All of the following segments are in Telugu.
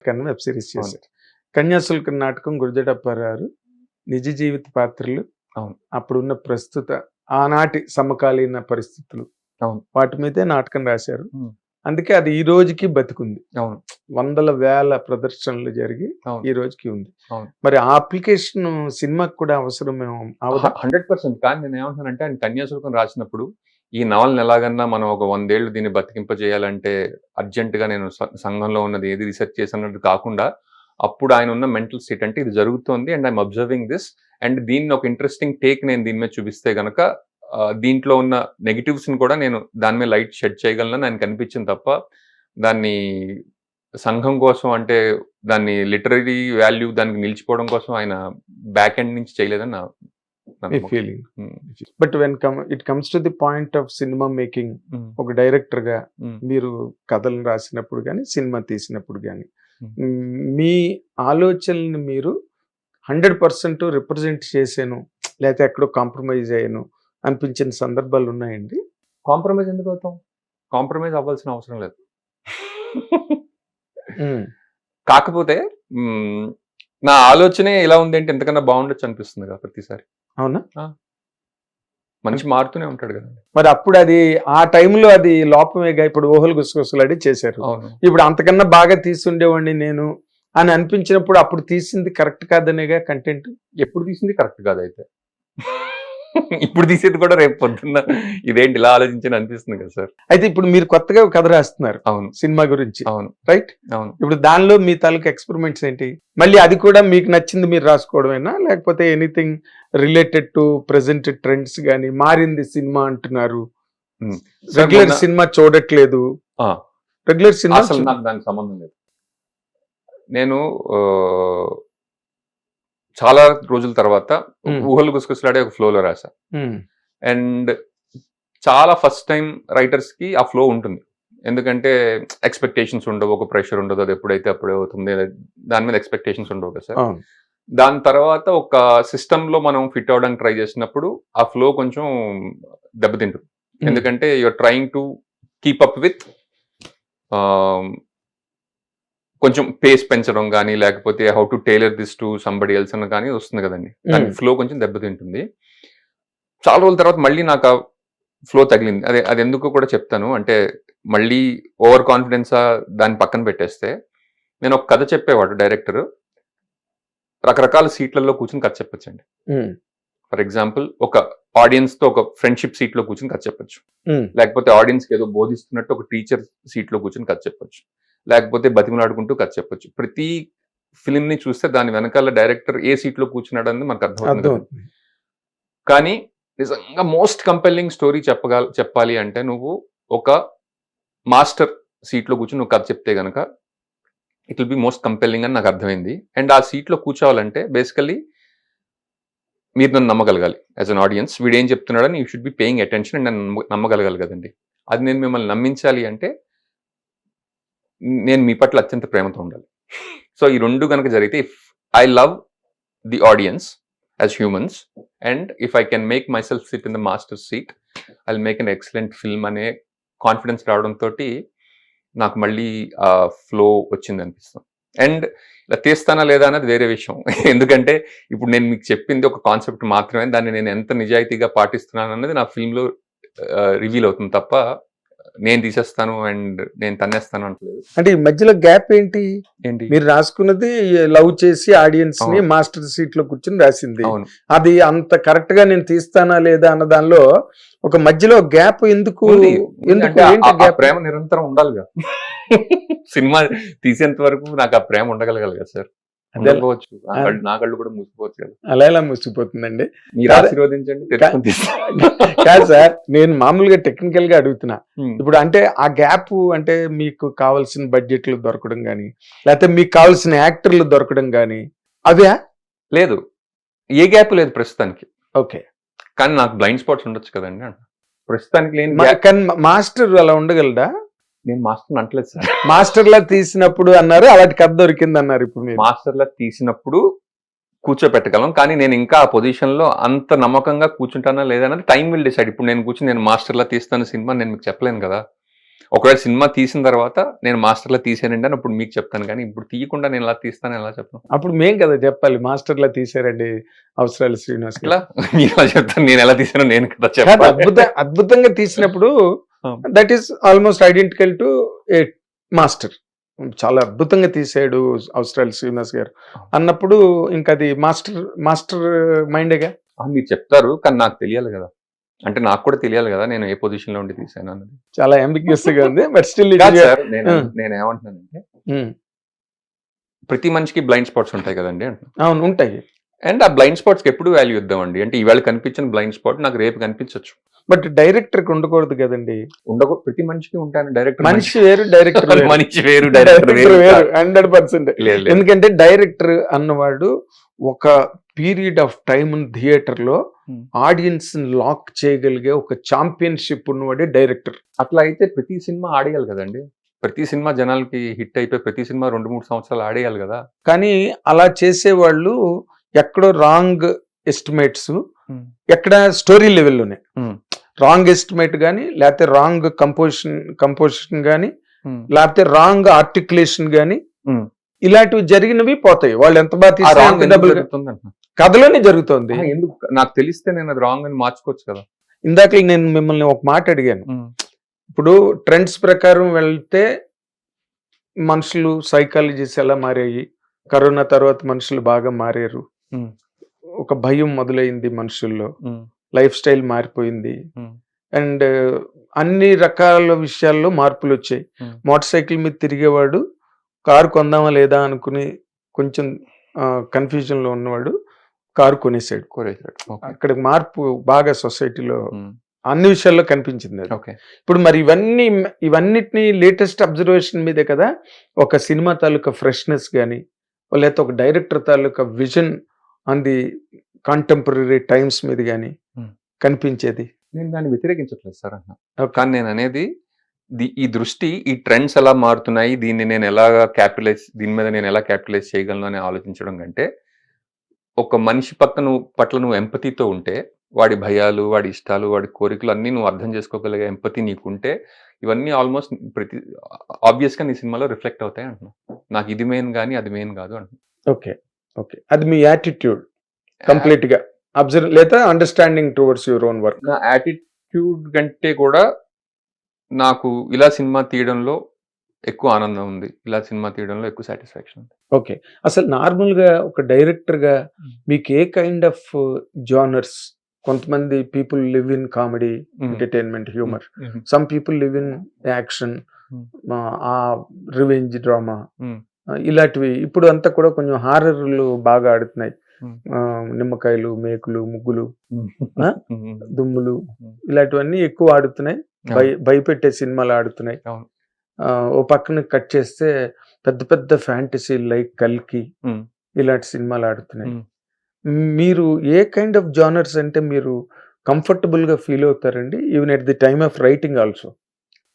కన్నా వెబ్ సిరీస్ చేశారు. కన్యాశుల్కం నాటకం గురజాడప్పారావు నిజ జీవిత పాత్రలు, అవును, అప్పుడున్న ప్రస్తుత ఆనాటి సమకాలీన పరిస్థితులు, అవును, వాటి మీదే నాటకం రాశారు. ఉమ్, అందుకే అది ఈ రోజుకి బతికుంది. అవును, వందల వేల ప్రదర్శనలు జరిగి అవును, ఈ రోజుకి ఉంది. అవును. మరి ఆ అప్లికేషన్ సినిమాకి కూడా అవసరం అవదా? 100%. కానీ నేను ఏమంటున్నానంటే ఆయన కన్యాశుల్కం రాసినప్పుడు ఈ నవల్ని ఎలాగన్నా మనం ఒక 100 ఏళ్ళు దీన్ని బతికింపజేయాలంటే అర్జెంట్ గా నేను సంఘంలో ఉన్నది ఏది రిసెర్చ్ చేసినట్టు కాకుండా అప్పుడు ఆయన ఉన్న మెంటల్ స్టేట్ అంటే ఇది జరుగుతోంది and I'm observing this and దీన్ని ఒక ఇంట్రెస్టింగ్ టేక్ నేను దీని మీద చూపిస్తే గనక దీంట్లో ఉన్న నెగిటివ్స్ ని కూడా నేను దాని మీద లైట్ షెడ్ చేయగలను ఆయన కనిపించింది తప్ప దాన్ని సంఘం కోసం అంటే దాన్ని లిటరరీ వాల్యూ దానికి నిలిచిపోవడం కోసం ఆయన బ్యాక్ ఎండ్ నుంచి చేయలేదని నా feeling. But when it comes to the point of cinema making, ఒక డైరెక్టర్ గా మీరు కథలు రాసినప్పుడు కానీ సినిమా తీసినప్పుడు కానీ మీ ఆలోచనని మీరు 100% రిప్రజెంట్ చేశాను లేకపోతే ఎక్కడో కాంప్రమైజ్ అయ్యాను అనిపించిన సందర్భాలు ఉన్నాయండి? కాంప్రమైజ్ ఎందుకు అవుతాం? కాంప్రమైజ్ అవ్వాల్సిన అవసరం లేదు. కాకపోతే నా ఆలోచనే ఇలా ఉంది అంటే ఎంతకన్నా బాగుండొచ్చు అనిపిస్తుంది కదా ప్రతిసారి. అవునా? మనిషి మారుతూనే ఉంటాడు కదా. మరి అప్పుడు అది ఆ టైంలో అది లోపమేగా. ఇప్పుడు ఊహలు గుసగుసలాడి చేశారు. ఇప్పుడు అంతకన్నా బాగా తీసుండేవాడిని నేను అని అనిపించినప్పుడు అప్పుడు తీసింది కరెక్ట్ కాదనేగా కంటెంట్. ఎప్పుడు తీసింది కరెక్ట్ కాదు అయితే ఇప్పుడు తీసేది కూడా రేపు పొద్దున్న ఇదేంటి ఇలా ఆలోచించని అనిపిస్తుంది కదా సార్. అయితే ఇప్పుడు మీరు కొత్తగా కథ రాస్తున్నారు. అవును, సినిమా గురించి. అవును, రైట్. అవును. ఇప్పుడు దానిలో మీ తాలూకు ఎక్స్పెరిమెంట్స్ ఏంటి? మళ్ళీ అది కూడా మీకు నచ్చింది మీరు రాసుకోవడమేనా లేకపోతే anything related to present trends గానీ మారింది సినిమా అంటున్నారు, రెగ్యులర్ సినిమా చూడట్లేదు, రెగ్యులర్ సినిమా అసలు నాకు దానికి సంబంధం లేదు. నేను చాలా రోజుల తర్వాత ఊహలు గుసగుసలాడే ఒక ఫ్లోలో రాసా. అండ్ చాలా ఫస్ట్ టైం రైటర్స్ కి ఆ ఫ్లో ఉంటుంది, ఎందుకంటే ఎక్స్పెక్టేషన్స్ ఉండవు, ఒక ప్రెషర్ ఉండదు, అది ఎప్పుడైతే అప్పుడే అవుతుంది, దాని మీద ఎక్స్పెక్టేషన్స్ ఉండవు కదా సార్. దాని తర్వాత ఒక సిస్టమ్ లో మనం ఫిట్ అవడానికి ట్రై చేసినప్పుడు ఆ ఫ్లో కొంచెం దెబ్బతింటుంది, ఎందుకంటే you are trying to keep up with కొంచెం పేస్ పెంచడం కానీ లేకపోతే how to tailor this to somebody else అని కానీ వస్తుంది కదండి. దాని ఫ్లో కొంచెం దెబ్బతింటుంది. చాలా రోజుల తర్వాత మళ్ళీ నాకు ఆ ఫ్లో తగిలింది. అది ఎందుకు కూడా చెప్తాను. అంటే మళ్ళీ ఓవర్ కాన్ఫిడెన్స్ దాన్ని పక్కన పెట్టేస్తే నేను ఒక కథ చెప్పేవాడు డైరెక్టర్, రకరకాల సీట్లలో కూర్చొని కథ చెప్పొచ్చండి. ఫర్ ఎగ్జాంపుల్ ఒక ఆడియన్స్ తో ఒక ఫ్రెండ్షిప్ సీట్ లో కూర్చొని కథ చెప్పొచ్చు, లేకపోతే ఆడియన్స్ కి ఏదో బోధిస్తున్నట్టు ఒక టీచర్ సీట్ లో కూర్చొని కథ చెప్పొచ్చు, లేకపోతే బతిమలాడుకుంటూ కథ చెప్పొచ్చు. ప్రతి ఫిలిం ని చూస్తే దాని వెనకాల డైరెక్టర్ ఏ సీట్ లో కూర్చున్నాడు అనేది మనకు అర్థమవుతుంది. కానీ నిజంగా మోస్ట్ కంపెల్లింగ్ స్టోరీ చెప్పాలి అంటే నువ్వు ఒక మాస్టర్ సీట్ లో కూర్చుని నువ్వు కథ చెప్తే గనక it will be most compelling అని నాకు అర్థమైంది. అండ్ ఆ సీట్ లో కూర్చోవాలంటే బేసికల్లీ మీరు నన్ను నమ్మగలగాలి యాజ్ అన్ ఆడియన్స్. వీడేం చెప్తున్నాడని you should be paying attention and నన్ను నమ్మగలగాలి కదండి. అది నేను మిమ్మల్ని నమ్మించాలి అంటే నేను మీ పట్ల అత్యంత ప్రేమతో ఉండాలి. సో ఈ రెండు కనుక జరిగితే if I love the audience as humans and if I can make my self SIT in the master seat I will make an excellent film అనే కాన్ఫిడెన్స్ రావడంతో నాకు మళ్ళీ ఆ ఫ్లో వచ్చింది అనిపిస్తుంది. అండ్ ఇలా తీస్తానా లేదా అన్నది వేరే విషయం, ఎందుకంటే ఇప్పుడు నేను మీకు చెప్పింది ఒక కాన్సెప్ట్ మాత్రమే, దాన్ని నేను ఎంత నిజాయితీగా పాటిస్తున్నాను అన్నది నా ఫిల్మ్లో రివీల్ అవుతుంది తప్ప నేను తీసేస్తాను అండ్ నేను తన్నేస్తాను అంటలేదు. అంటే ఈ మధ్యలో గ్యాప్ ఏంటి? మీరు రాసుకున్నది లవ్ చేసి ఆడియన్స్ ని మాస్టర్ సీట్ లో కూర్చొని రాసింది, అది అంత కరెక్ట్ గా నేను తీస్తానా లేదా అన్న దానిలో ఒక మధ్యలో గ్యాప్ ఎందుకు? ప్రేమ నిరంతరం ఉండాలిగా. సినిమా తీసేంత వరకు నాకు ఆ ప్రేమ ఉండగలగాలి కదా సార్. నా కళ్ళు కూడా మూసిపోవచ్చు కదా. అలా ఎలా మూసిపోతుందండి? మీరు ఆశీర్వదించండి. కాదు సార్, నేను మామూలుగా టెక్నికల్ గా అడుగుతున్నా. ఇప్పుడు అంటే ఆ గ్యాప్ అంటే మీకు కావాల్సిన బడ్జెట్లు దొరకడం గానీ లేకపోతే మీకు కావాల్సిన యాక్టర్లు దొరకడం గానీ అవే లేదు, ఏ గ్యాప్ లేదు ప్రస్తుతానికి. ఓకే, కానీ నాకు బ్లైండ్ స్పాట్స్ ఉండొచ్చు కదండి. ప్రస్తుతానికి లేని. కానీ మాస్టర్ అలా ఉండగలడా? నేను మాస్టర్ అంటలేదు సార్. మాస్టర్ లా తీసినప్పుడు అన్నారు, అలాంటి కథ దొరికింది అన్నారు. ఇప్పుడు మీరు మాస్టర్ లా తీసినప్పుడు కూర్చోపెట్టగలం, కానీ నేను ఇంకా ఆ పొజిషన్ లో అంత నమ్మకంగా కూర్చుంటానా లేదా అనేది టైం విల్ డిసైడ్. ఇప్పుడు నేను కూర్చుని నేను మాస్టర్ లా తీస్తాను సినిమా నేను మీకు చెప్పలేను కదా. ఒకవేళ సినిమా తీసిన తర్వాత నేను మాస్టర్లా తీసానండి అని ఇప్పుడు మీకు చెప్తాను, కానీ ఇప్పుడు తీయకుండా నేను ఎలా తీస్తాను ఎలా చెప్పను? అప్పుడు మేం కదా చెప్పాలి, మాస్టర్లా తీసారండి అవసరాలు శ్రీనివాస్ గారు. అట్లా మీరు ఎలా చెప్తాను, నేను ఎలా తీసానో నేను కదా కాదు, చెప్పాలి. అద్భుతంగా తీసినప్పుడు that is almost identical to A master. చాలా అద్భుతంగా తీసాడు అవసరాలు శ్రీనివాస్ గారు అన్నప్పుడు ఇంకా అది మాస్టర్ మైండేగా. మీరు చెప్తారు, కానీ నాకు తెలియాలి కదా, అంటే నాకు కూడా తెలియాలి కదా నేను ఏ పొజిషన్ లో ఉండి తీసాను అన్నది. చాలా అంబిగ్యూస్ గా ఉంది, బట్ స్టిల్ నేను ఏమంటున్నానంటే ప్రతి మనిషికి బ్లైండ్ స్పాట్స్ ఉంటాయి కదండి అంటున్నా. అవును ఉంటాయి. అండ్ ఆ బ్లైండ్ స్పాట్స్ కి ఎప్పుడు వాల్యూ ఇద్దామండి, అంటే ఈవేళ కనిపించిన బ్లైండ్ స్పాట్ నాకు రేపు కనిపించవచ్చు. బట్ డైరెక్టర్ కి ఉండకూడదు కదండి. ప్రతి మనిషికి ఉంటాను, డైరెక్టర్ మనిషి వేరు డైరెక్టర్ మనిషి వేరు, డైరెక్టర్ వేరు 100%. ఎందుకంటే డైరెక్టర్ అన్నవాడు ఒక పీరియడ్ ఆఫ్ టైమ్ థియేటర్ లో ఆడియన్స్ లాక్ చేయగలిగే ఒక ఛాంపియన్షిప్ ఉన్నవాడే డైరెక్టర్. అట్లా అయితే ప్రతి సినిమా ఆడేయాలి కదండి, ప్రతి సినిమా జనాలకి హిట్ అయిపోయి ప్రతి సినిమా 2-3 సంవత్సరాలు ఆడేయాలి కదా. కానీ అలా చేసేవాళ్ళు ఎక్కడో రాంగ్ ఎస్టిమేట్స్, ఎక్కడ స్టోరీ లెవెల్లోనే రాంగ్ ఎస్టిమేట్ కానీ, లేకపోతే రాంగ్ కంపోజిషన్ కానీ, లేకపోతే రాంగ్ ఆర్టికులేషన్ కానీ, ఇలాంటివి జరిగినవి పోతాయి. వాళ్ళు ఎంత బాగా తీసి కథలోనే జరుగుతుంది. ఎందుకు నాకు తెలిస్తే నేను అది రాంగ్ అని మార్చుకోవచ్చు కదా. ఇందాక నేను మిమ్మల్ని ఒక మాట అడిగాను, ఇప్పుడు ట్రెండ్స్ ప్రకారం వెళ్తే మనుషులు సైకాలజీస్ ఎలా మారాయి, కరోనా తర్వాత మనుషులు బాగా మారారు, ఒక భయం మొదలైంది మనుషుల్లో, లైఫ్ స్టైల్ మారిపోయింది, అండ్ అన్ని రకాల విషయాల్లో మార్పులు వచ్చాయి. మోటార్ సైకిల్ మీద తిరిగేవాడు కారు కొందామా లేదా అనుకుని కొంచెం కన్ఫ్యూజన్ లో ఉన్నవాడు కారు కొనేసాడు. అక్కడ మార్పు బాగా సొసైటీలో అన్ని విషయాల్లో కనిపించింది అది. ఇప్పుడు మరి ఇవన్నిటిని లేటెస్ట్ అబ్జర్వేషన్ మీదే కదా ఒక సినిమా తాలూకా ఫ్రెష్నెస్ కానీ, లేకపోతే ఒక director taluka vision on the contemporary times మీద కానీ కనిపించేది. నేను దాన్ని వ్యతిరేకించట్లేదు సార్ అన్న, కానీ నేను అనేది ఈ దృష్టి, ఈ ట్రెండ్స్ ఎలా మారుతున్నాయి, దీని మీద నేను ఎలా క్యాపిటలైజ్ చేయగలను అని ఆలోచించడం కంటే, ఒక మనిషి పట్ల నువ్వు ఎంపతితో ఉంటే, వాడి భయాలు, వాడి ఇష్టాలు, వాడి కోరికలు అన్ని నువ్వు అర్థం చేసుకోగలిగే ఎంపతి నీకుంటే, ఇవన్నీ ఆల్మోస్ట్ ఆబ్వియస్ గా నీ సినిమాలో రిఫ్లెక్ట్ అవుతాయి అంటున్నా. నాకు ఇది మెయిన్ కానీ అది మెయిన్ కాదు అంటున్నా. ఓకే, అది మీ యాటిట్యూడ్ కంప్లీట్ గా అబ్జర్వ్ లేదా understanding towards your own work. నా యాటిట్యూడ్ కంటే కూడా నాకు ఇలా సినిమా తీయడంలో ఎక్కువ ఆనందం ఉంది, ఇలా సినిమా తీయడంలో ఎక్కువ సాటిస్ఫాక్షన్ ఉంది. ఓకే, అసలు నార్మల్ గా ఒక డైరెక్టర్ గా మీకు ఏ కైండ్ ఆఫ్ జానర్స్? కొంతమంది people live in comedy, entertainment, humour. Some people live in action, revenge drama, ఇలాంటివి. ఇప్పుడు అంతా కూడా కొంచెం హారర్లు బాగా ఆడుతున్నాయి. నిమ్మకాయలు, మేకులు, ముగ్గులు, దుమ్ములు, ఇలాంటివన్నీ ఎక్కువ ఆడుతున్నాయి. భయపెట్టే సినిమాలు ఆడుతున్నాయి. ఓ పక్కన కట్ చేస్తే పెద్ద పెద్ద ఫ్యాంటసీ లైక్ కల్కి, ఇలాంటి సినిమాలు ఆడుతున్నాయి. మీరు ఏ కైండ్ ఆఫ్ జానర్స్ అంటే మీరు కంఫర్టబుల్ గా ఫీల్ అవుతారండి, even at the time of writing also?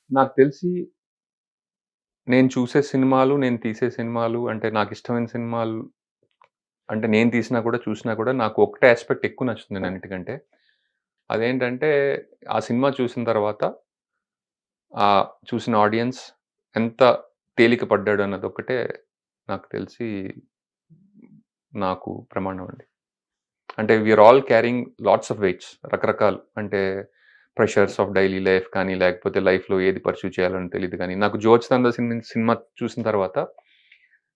నాకు తెలిసి నేను చూసే సినిమాలు, నేను తీసే సినిమాలు, అంటే నాకు ఇష్టమైన సినిమాలు, అంటే నేను తీసినా కూడా చూసినా కూడా నాకు ఒకటే ఆస్పెక్ట్ ఎక్కువ నచ్చుతుంది అన్నిటికంటే. అదేంటంటే ఆ సినిమా చూసిన తర్వాత ఆ చూసిన ఆడియన్స్ ఎంత తేలిక పడ్డాడు అన్నది ఒకటే నాకు తెలిసి నాకు ప్రమాణం అండి. అంటే we are all carrying lots of weights, రకరకాలు, అంటే ప్రెషర్స్ ఆఫ్ డైలీ లైఫ్ కానీ, లేకపోతే లైఫ్లో ఏది పర్సూ చేయాలని తెలియదు కానీ. నాకు జోచితంద సినిమా చూసిన తర్వాత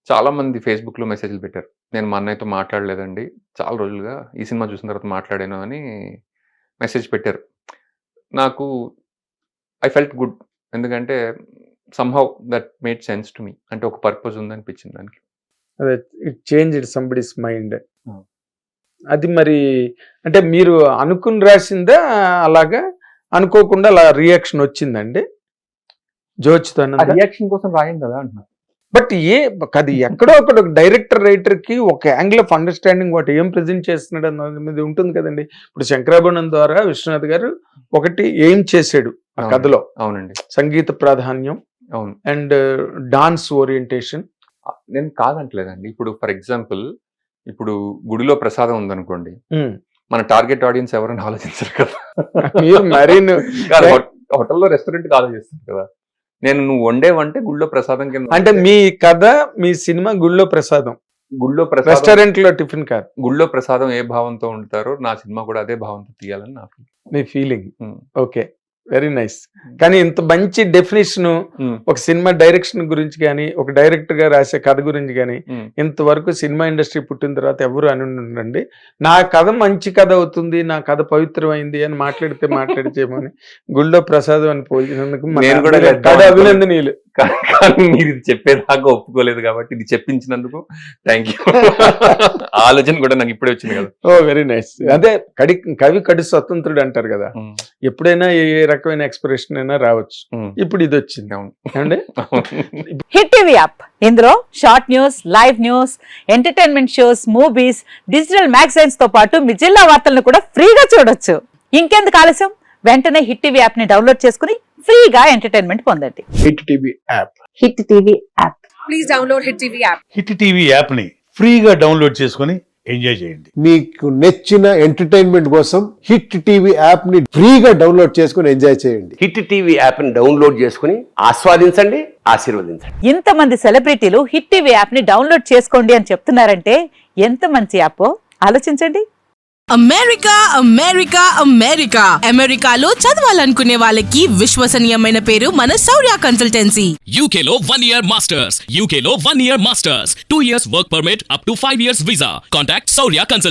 చాలా మంది ఫేస్బుక్లో మెసేజ్లు పెట్టారు, నేను మా అన్నయ్యతో మాట్లాడలేదండి చాలా రోజులుగా, ఈ సినిమా చూసిన తర్వాత మాట్లాడాను అని మెసేజ్ పెట్టారు. నాకు ఐ ఫెల్ట్ గుడ్, ఎందుకంటే somehow that made sense to me, అంటే ఒక పర్పస్ ఉందనిపించింది దానికి. అదే, ఇట్ చేంజ్డ్ సంబడీస్ మైండ్. అది మరి అంటే మీరు అనుకుని రాసిందా, అలాగా అనుకోకుండా అలా రియాక్షన్ వచ్చిందండి జోచ్తో? రియాక్షన్ కోసం రాయం కదా అంటున్నా. బట్ అది ఎక్కడో అక్కడ డైరెక్టర్ రైటర్ కి ఒక యాంగిల్ ఆఫ్ అండర్స్టాండింగ్ వాటి ఏం ప్రెజెంట్ చేస్తున్నాడు అన్నది ఉంటుంది కదండి. ఇప్పుడు శంకరాభరణం ద్వారా విశ్వనాథ్ గారు ఒకటి ఏం చేశాడు ఆ కథలో. అవునండి, సంగీత ప్రాధాన్యం, అవును, అండ్ డాన్స్ ఓరియంటేషన్. నేను కాదంటలేదండి. ఇప్పుడు ఫర్ ఎగ్జాంపుల్, ఇప్పుడు గుడిలో ప్రసాదం ఉందనుకోండి, మన టార్గెట్ ఆడియన్స్ ఎవరైనా ఆలోచించారు కదా. మీరు మరీ హోటల్లో రెస్టారెంట్ ఆలోచిస్తారు కదా. నేను నువ్వు వండేవంటే గుళ్ళో ప్రసాదం కింద అంటే మీ కథ మీ సినిమా గుళ్ళో ప్రసాదం, గుళ్ళో ప్రసాదం, రెస్టారెంట్ లో టిఫిన్ కాదు. గుళ్ళో ప్రసాదం ఏ భావంతో ఉంటారో నా సినిమా కూడా అదే భావంతో తీయాలని నా ఫీలింగ్. మీ ఫీలింగ్ ఓకే, వెరీ నైస్. కానీ ఇంత మంచి డెఫినేషన్ ఒక సినిమా డైరెక్షన్ గురించి కానీ, ఒక డైరెక్టర్ గా రాసే కథ గురించి కానీ ఇంతవరకు సినిమా ఇండస్ట్రీ పుట్టిన తర్వాత ఎవరు అని ఉండండి నా కథ మంచి కథ అవుతుంది, నా కథ పవిత్రమైంది అని మాట్లాడితేమో అని గుళ్ళో ప్రసాదం అని పోల్చినందుకు నేను కూడా కథ అభినందనీయులు. కానీ మీరు ఇది చెప్పేదాకా ఒప్పుకోలేదు కాబట్టి ఇది చెప్పించినందుకు థ్యాంక్ యూ. ఆలోచన కూడా నాకు ఇప్పుడే వచ్చింది కదా. ఓ వెరీ నైస్. అదే కవి కడి స్వతంత్రుడు అంటారు కదా, ఎప్పుడైనా ఏ రకమైన ఎక్స్ప్రెషన్ అయినా రావచ్చు. ఇప్పుడు ఇది వచ్చింది. అవును. హిట్ టీవీ యాప్, ఇందులో short news, live news, entertainment shows, movies, digital magazines తో పాటు మీ జిల్లా వార్తలను కూడా ఫ్రీగా చూడొచ్చు. ఇంకెందుకు ఆలస్యం, వెంటనే హిట్ టీవీ యాప్ ని డౌన్లోడ్ చేసుకుని ఫ్రీగా ఎంటర్టైన్మెంట్ పొందండి. Hit TV app. Hit TV app. Please download Hit TV app. Hit TV యాప్ని ఫ్రీగా డౌన్లోడ్ చేసుకొని ఎంజాయ్ చేయండి. మీకు నచ్చిన ఎంటర్టైన్మెంట్ కోసం హిట్ టీవీ యాప్ ని ఫ్రీగా డౌన్లోడ్ చేసుకుని ఎంజాయ్ చేయండి. హిట్ టీవీ యాప్ ని డౌన్లోడ్ చేసుకుని ఆస్వాదించండి, ఆశీర్వదించండి. ఇంతమంది సెలబ్రిటీలు హిట్ టీవీ యాప్ ని డౌన్లోడ్ చేసుకోండి అని చెప్తున్నారంటే ఎంత మంచి యాప్ ఆలోచించండి. అమెరికా అమెరికా అమెరికా అమెరికాలో చదవాలనుకునే వాళ్ళకి విశ్వసనీయమైన పేరు మన శౌర్య consultancy. UK Law 1 Year Masters. UK Law 1 Year Masters. 2 years work permit up to 5 years visa. Contact Saurya Consult.